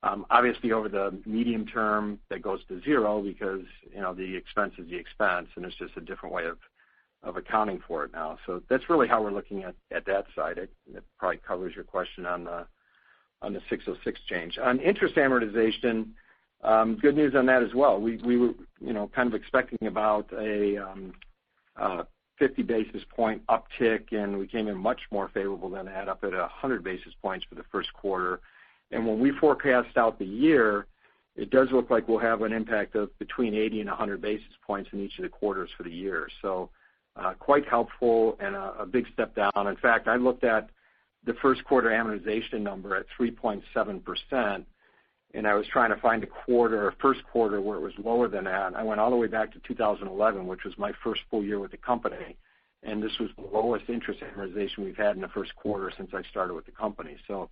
[SPEAKER 4] Obviously, over the medium term, that goes to zero because, the expense is the expense, and it's just a different way of accounting for it now. So that's really how we're looking at that side. It probably covers your question on the 606 change. On interest amortization, good news on that as well. We were, kind of expecting about a 50 basis point uptick, and we came in much more favorable than that, up at 100 basis points for the first quarter. And when we forecast out the year, it does look like we'll have an impact of between 80 and 100 basis points in each of the quarters for the year. So quite helpful and a big step down. In fact, I looked at the first quarter amortization number at 3.7%, and I was trying to find first quarter where it was lower than that. I went all the way back to 2011, which was my first full year with the company, and this was the lowest interest amortization we've had in the first quarter since I started with the company. So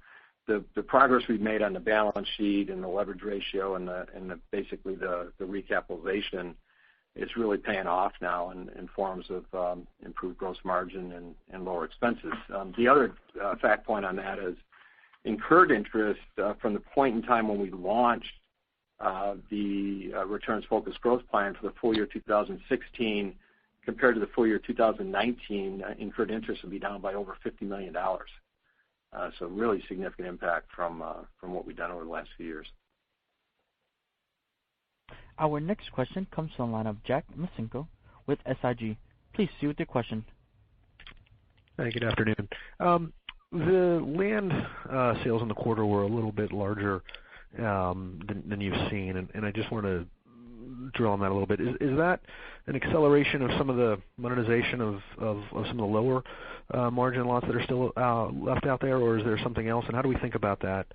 [SPEAKER 4] the progress we've made on the balance sheet and the leverage ratio and basically the recapitalization is really paying off now in forms of improved gross margin and lower expenses. The other fact point on that is incurred interest from the point in time when we launched the returns-focused growth plan for the full year 2016 compared to the full year 2019, incurred interest will be down by over $50 million. So really significant impact from what we've done over the last few years.
[SPEAKER 1] Our next question comes from the line of Jack Micenko with SIG. Please proceed with your question.
[SPEAKER 10] Hey, good afternoon. The land sales in the quarter were a little bit larger than you've seen, and I just want to drill on that a little bit. Is that an acceleration of some of the monetization of some of the lower margin lots that are still left out there, or is there something else? And how do we think about that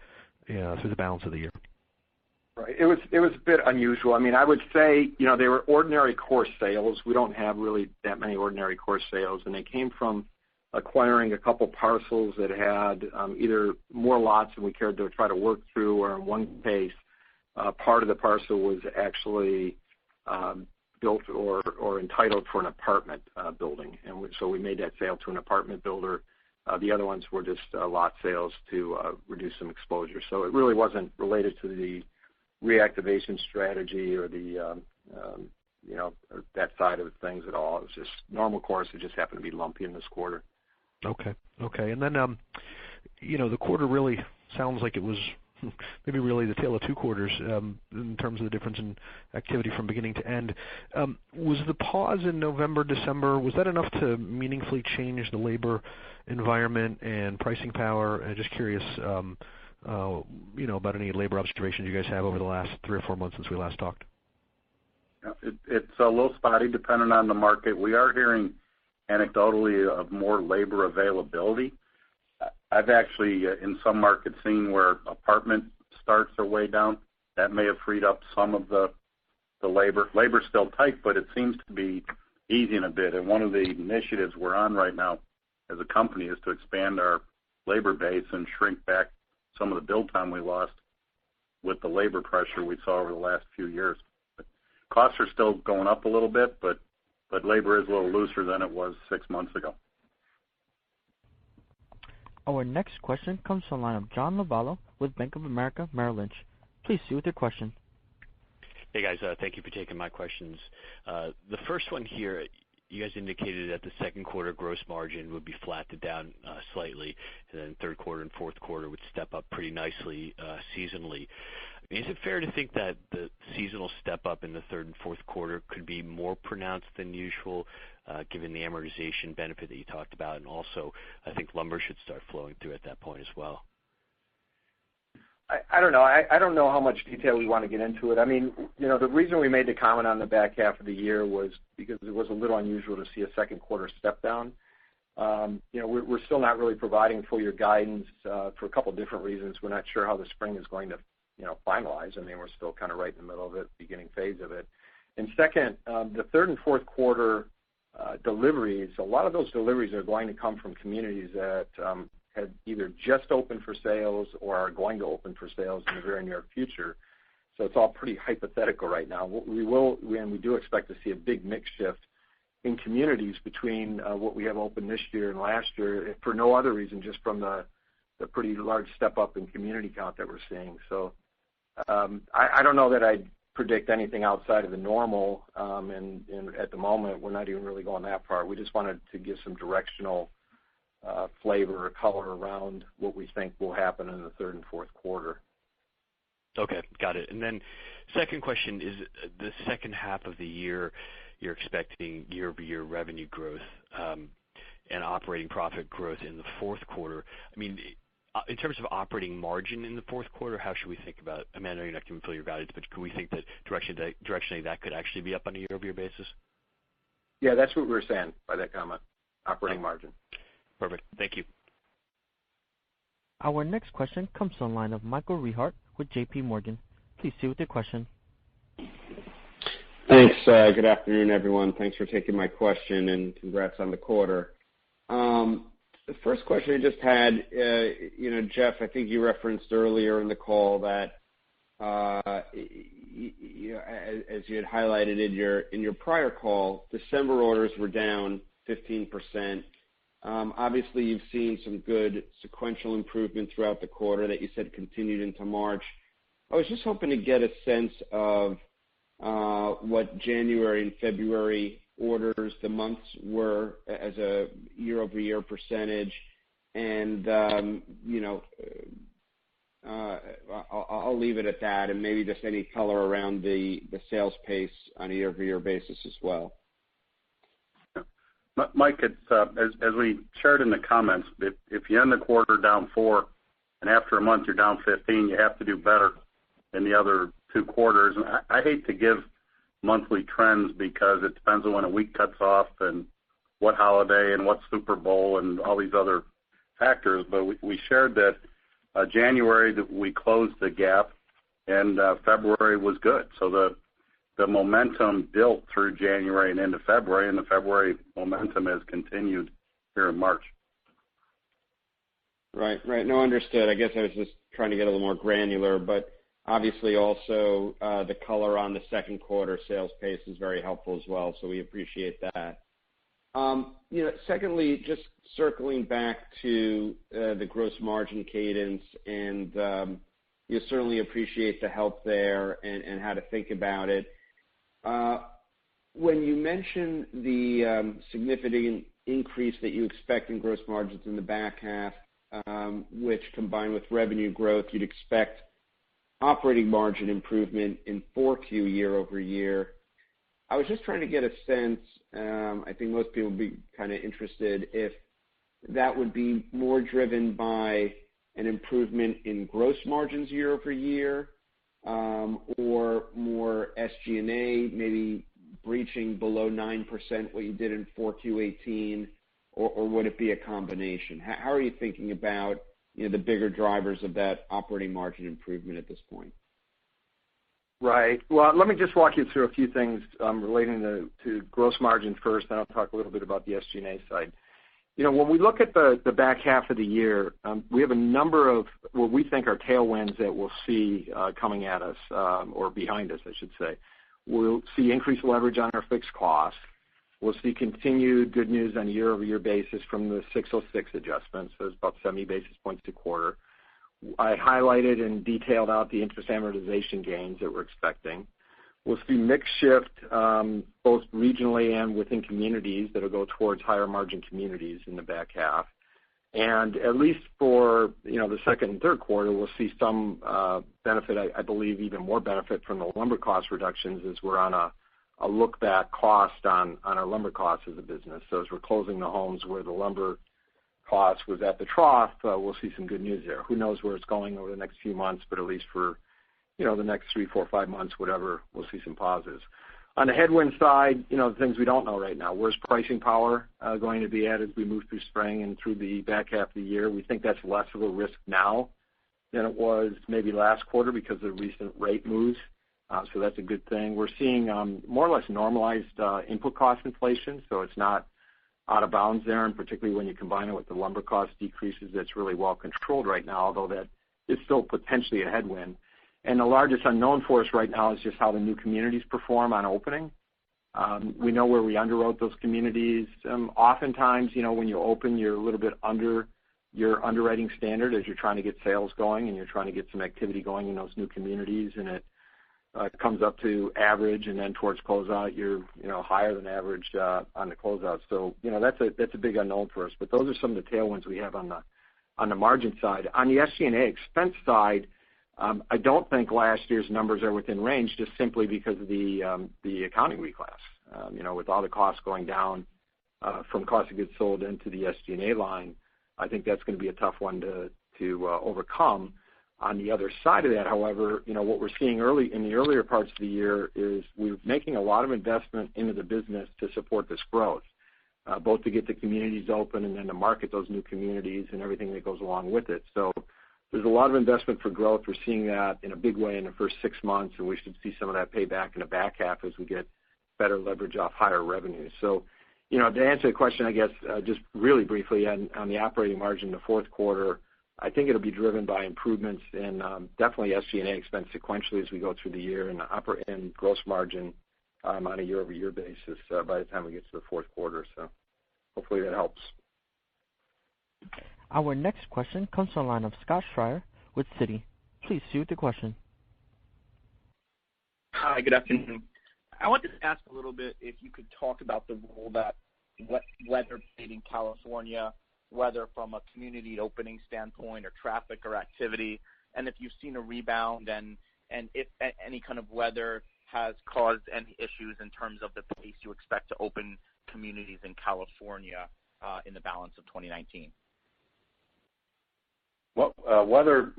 [SPEAKER 10] through the balance of the year?
[SPEAKER 4] Right. It was a bit unusual. I mean, I would say, they were ordinary course sales. We don't have really that many ordinary course sales, and they came from acquiring a couple parcels that had either more lots than we cared to try to work through, or in one case, part of the parcel was actually built or entitled for an apartment building. And so we made that sale to an apartment builder. The other ones were just lot sales to reduce some exposure. So it really wasn't related to the reactivation strategy or the that side of things at all. It was just normal course. It just happened to be lumpy in this quarter.
[SPEAKER 10] Okay. And then, the quarter really sounds like it was maybe really the tale of two quarters in terms of the difference in activity from beginning to end. Was the pause in November, December, was that enough to meaningfully change the labor environment and pricing power? Just curious, about any labor observations you guys have over the last 3 or 4 months since we last talked.
[SPEAKER 3] It's a little spotty depending on the market. We are hearing anecdotally of more labor availability. I've actually, in some markets, seen where apartment starts are way down. That may have freed up some of the labor. Labor's still tight, but it seems to be easing a bit. And one of the initiatives we're on right now as a company is to expand our labor base and shrink back some of the build time we lost with the labor pressure we saw over the last few years. But costs are still going up a little bit, but labor is a little looser than it was 6 months ago.
[SPEAKER 1] Our next question comes from the line of John Lovallo with Bank of America Merrill Lynch. Please proceed with your question.
[SPEAKER 11] Hey, guys. Thank you for taking my questions. The first one here, you guys indicated that the second quarter gross margin would be flat to down slightly, and then third quarter and fourth quarter would step up pretty nicely seasonally. I mean, is it fair to think that the seasonal step up in the third and fourth quarter could be more pronounced than usual, given the amortization benefit that you talked about, and also I think lumber should start flowing through at that point as well?
[SPEAKER 4] I don't know. I don't know how much detail we want to get into it. I mean, the reason we made the comment on the back half of the year was because it was a little unusual to see a second quarter step down. We're still not really providing full year guidance for a couple of different reasons. We're not sure how the spring is going to, finalize. I mean, we're still kind of right in the middle of it, beginning phase of it. And second, the third and fourth quarter deliveries, a lot of those deliveries are going to come from communities that had either just opened for sales or are going to open for sales in the very near future. So it's all pretty hypothetical right now. We do expect to see a big mix shift in communities between what we have opened this year and last year, for no other reason, just from the pretty large step up in community count that we're seeing. So I don't know that I'd predict anything outside of the normal, and at the moment we're not even really going that far. We just wanted to give some directional flavor or color around what we think will happen in the third and fourth quarter.
[SPEAKER 11] Okay, got it. And then second question is, the second half of the year, you're expecting year-over-year revenue growth and operating profit growth in the fourth quarter. I mean, in terms of operating margin in the fourth quarter, how should we think about it? I mean, I know you're not giving full year guidance, but could we think that directionally that could actually be up on a year-over-year basis?
[SPEAKER 4] Yeah, that's what we were saying by that comment, operating margin.
[SPEAKER 11] Perfect. Thank you.
[SPEAKER 1] Our next question comes from the line of Michael Rehaut with J.P. Morgan. Please proceed with your question.
[SPEAKER 12] Thanks. Good afternoon, everyone. Thanks for taking my question, and congrats on the quarter. The first question I just had, Jeff, I think you referenced earlier in the call that, as you had highlighted in your prior call, December orders were down 15%. Obviously, you've seen some good sequential improvement throughout the quarter that you said continued into March. I was just hoping to get a sense of what January and February orders, the months were as a year-over-year percentage, and I'll leave it at that, and maybe just any color around the sales pace on a year-over-year basis as well.
[SPEAKER 3] Mike, it's as we shared in the comments, if you end the quarter down 4 and after a month you're down 15, you have to do better than the other two quarters. And I hate to give monthly trends because it depends on when a week cuts off and what holiday and what Super Bowl and all these other factors. But we shared that January that we closed the gap, and February was good. So the momentum built through January and into February, and the February momentum has continued here in March.
[SPEAKER 12] Right. No, understood. I guess I was just trying to get a little more granular, but obviously also the color on the second quarter sales pace is very helpful as well, so we appreciate that. Secondly, just circling back to the gross margin cadence, and you certainly appreciate the help there and how to think about it. When you mention the significant increase that you expect in gross margins in the back half, which combined with revenue growth, you'd expect operating margin improvement in 4Q year over year. I was just trying to get a sense, I think most people would be kind of interested if that would be more driven by an improvement in gross margins year over year, or more SG&A, maybe breaching below 9% what you did in 4Q18, or would it be a combination? How are you thinking about the bigger drivers of that operating margin improvement at this point?
[SPEAKER 4] Right. Well, let me just walk you through a few things relating to gross margin first, then I'll talk a little bit about the SG&A side. When we look at the back half of the year, we have a number of what we think are tailwinds that we'll see coming at us, or behind us, I should say. We'll see increased leverage on our fixed costs. We'll see continued good news on a year-over-year basis from the 606 adjustments. So it's about 70 basis points a quarter. I highlighted and detailed out the interest amortization gains that we're expecting. We'll see mix shift both regionally and within communities that will go towards higher margin communities in the back half. And at least for the second and third quarter, we'll see some benefit, I believe even more benefit from the lumber cost reductions as we're on a look-back cost on our lumber costs as a business. So as we're closing the homes where the lumber cost was at the trough, we'll see some good news there. Who knows where it's going over the next few months, but at least for the next 3, 4, 5 months, whatever, we'll see some positives. On the headwind side, the things we don't know right now. Where's pricing power going to be at as we move through spring and through the back half of the year? We think that's less of a risk now than it was maybe last quarter because of recent rate moves. So that's a good thing. We're seeing more or less normalized input cost inflation, so it's not out of bounds there, and particularly when you combine it with the lumber cost decreases, that's really well controlled right now, although that is still potentially a headwind. And the largest unknown for us right now is just how the new communities perform on opening. We know where we underwrote those communities. Oftentimes, when you open, you're a little bit under your underwriting standard as you're trying to get sales going and you're trying to get some activity going in those new communities, and it comes up to average, and then towards closeout, you're higher than average on the closeout. So that's a big unknown for us. But those are some of the tailwinds we have on the margin side. On the SG&A expense side, I don't think last year's numbers are within range just simply because of the accounting reclass. With all the costs going down from cost of goods sold into the SG&A line, I think that's going to be a tough one to overcome. On the other side of that, however, what we're seeing in the earlier parts of the year is we're making a lot of investment into the business to support this growth, both to get the communities open and then to market those new communities and everything that goes along with it. So there's a lot of investment for growth. We're seeing that in a big way in the first 6 months, and we should see some of that pay back in the back half as we get better leverage off higher revenues. So, to answer the question, I guess, just really briefly on the operating margin in the fourth quarter, I think it'll be driven by improvements in definitely SG&A expense sequentially as we go through the year and gross margin on a year-over-year basis by the time we get to the fourth quarter. So hopefully that helps.
[SPEAKER 1] Our next question comes from the line of Scott Schrier with Citi. Please proceed with your question.
[SPEAKER 13] Hi, good afternoon. I wanted to ask a little bit if you could talk about the role that weather played in California, whether from a community opening standpoint or traffic or activity, and if you've seen a rebound and if any kind of weather has caused any issues in terms of the pace you expect to open communities in California in the balance of 2019.
[SPEAKER 3] Well, weather,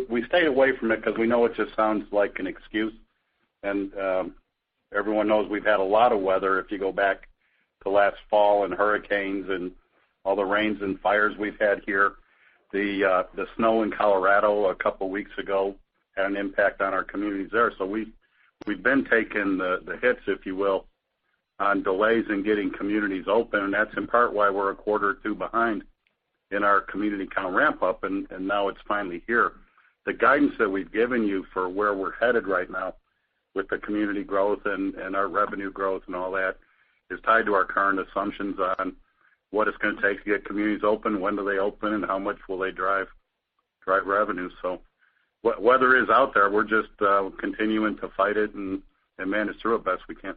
[SPEAKER 3] we stayed away from it because we know it just sounds like an excuse. And everyone knows we've had a lot of weather if you go back to last fall and hurricanes and all the rains and fires we've had here. The snow in Colorado a couple weeks ago had an impact on our communities there. So we've been taking the hits, if you will, on delays in getting communities open, and that's in part why we're a quarter or two behind in our community count ramp up, and now it's finally here. The guidance that we've given you for where we're headed right now with the community growth and our revenue growth and all that is tied to our current assumptions on what it's going to take to get communities open, when do they open, and how much will they drive revenue. So weather is out there. We're just continuing to fight it and manage through it best we can.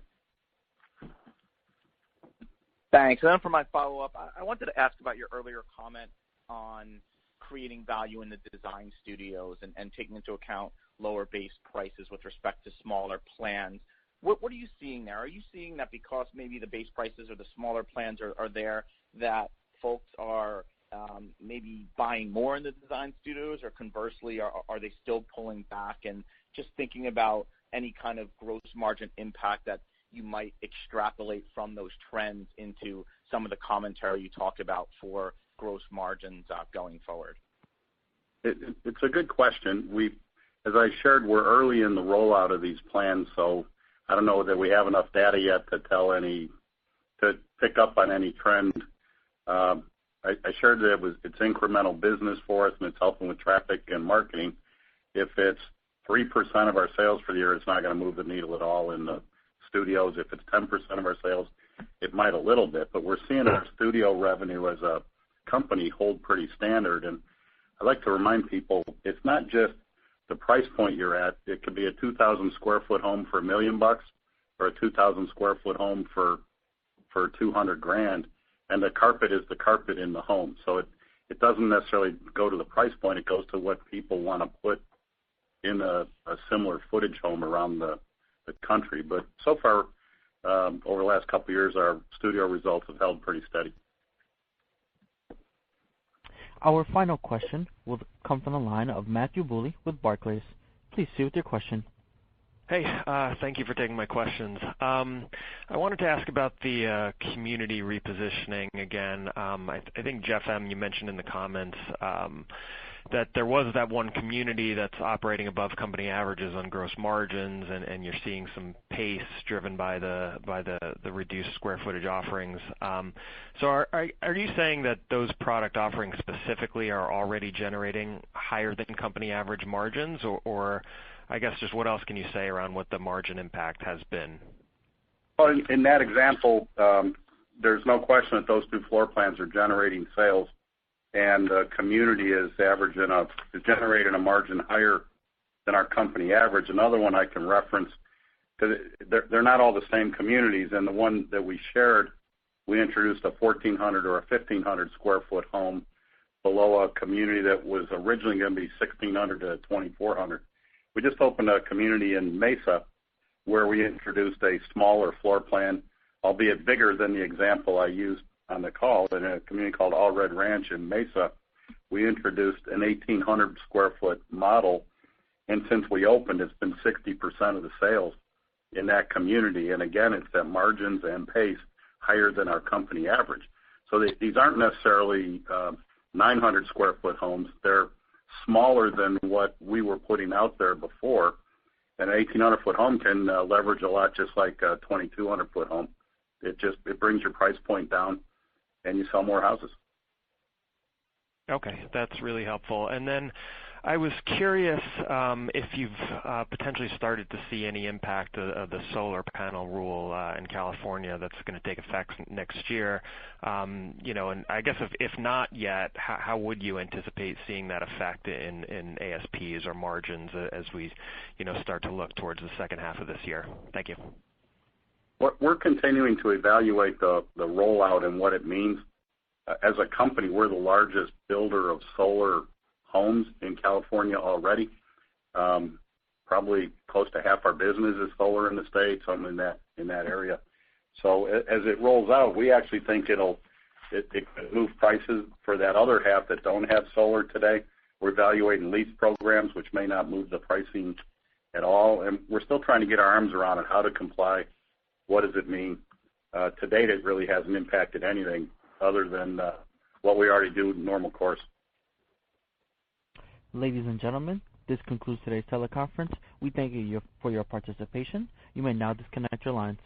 [SPEAKER 13] Thanks. And then for my follow-up, I wanted to ask about your earlier comment on creating value in the design studios and taking into account lower base prices with respect to smaller plans. What are you seeing there? Are you seeing that because maybe the base prices or the smaller plans are there, that folks are maybe buying more in the design studios, or conversely, are they still pulling back? And just thinking about any kind of gross margin impact that you might extrapolate from those trends into some of the commentary you talked about for gross margins going forward.
[SPEAKER 3] It's a good question. As I shared, we're early in the rollout of these plans, so I don't know that we have enough data yet to pick up on any trend. I shared that it's incremental business for us and it's helping with traffic and marketing. If it's 3% of our sales for the year, it's not going to move the needle at all in the studios. If it's 10% of our sales, it might a little bit, but we're seeing our studio revenue as a company hold pretty standard. And I like to remind people, it's not just the price point you're at. It could be a 2,000 square foot home for $1 million or a 2,000 square foot home for $200,000, and the carpet is the carpet in the home. So it doesn't necessarily go to the price point. It goes to what people want to put in a similar footage home around the country. But so far, over the last couple of years, our studio results have held pretty steady.
[SPEAKER 1] Our final question will come from the line of Matthew Bouley with Barclays. Please proceed with your question.
[SPEAKER 10] Hey, thank you for taking my questions. I wanted to ask about the community repositioning again. I think, Jeff M., you mentioned in the comments that there was that one community that's operating above company averages on gross margins, and you're seeing some pace driven by the reduced square footage offerings. So are you saying that those product offerings specifically are already generating higher than company average margins, or I guess just what else can you say around what the margin impact has been?
[SPEAKER 3] Well, in that example, there's no question that those two floor plans are generating sales, and the community is generating a margin higher than our company average. Another one I can reference, because they're not all the same communities, and the one that we shared, we introduced a 1,400 or a 1,500 square foot home below a community that was originally going to be 1,600 to 2,400. We just opened a community in Mesa where we introduced a smaller floor plan, albeit bigger than the example I used on the call. In a community called All Red Ranch in Mesa, we introduced an 1,800 square foot model, and since we opened, it's been 60% of the sales in that community. And again, it's at margins and pace higher than our company average. So these aren't necessarily 900 square foot homes. They're smaller than what we were putting out there before. An 1,800 foot home can leverage a lot, just like a 2,200 foot home. It brings your price point down, and you sell more houses.
[SPEAKER 10] Okay, that's really helpful. And then I was curious if you've potentially started to see any impact of the solar panel rule in California that's going to take effect next year. And I guess if not yet, how would you anticipate seeing that effect in ASPs or margins as we start to look towards the second half of this year? Thank you.
[SPEAKER 3] We're continuing to evaluate the rollout and what it means. As a company, we're the largest builder of solar homes in California already. Probably close to half our business is solar in the state, something in that area. So as it rolls out, we actually think it could move prices for that other half that don't have solar today. We're evaluating lease programs, which may not move the pricing at all, and we're still trying to get our arms around it, how to comply. What does it mean? To date, it really hasn't impacted anything other than what we already do in normal course.
[SPEAKER 1] Ladies and gentlemen, this concludes today's teleconference. We thank you for your participation. You may now disconnect your lines.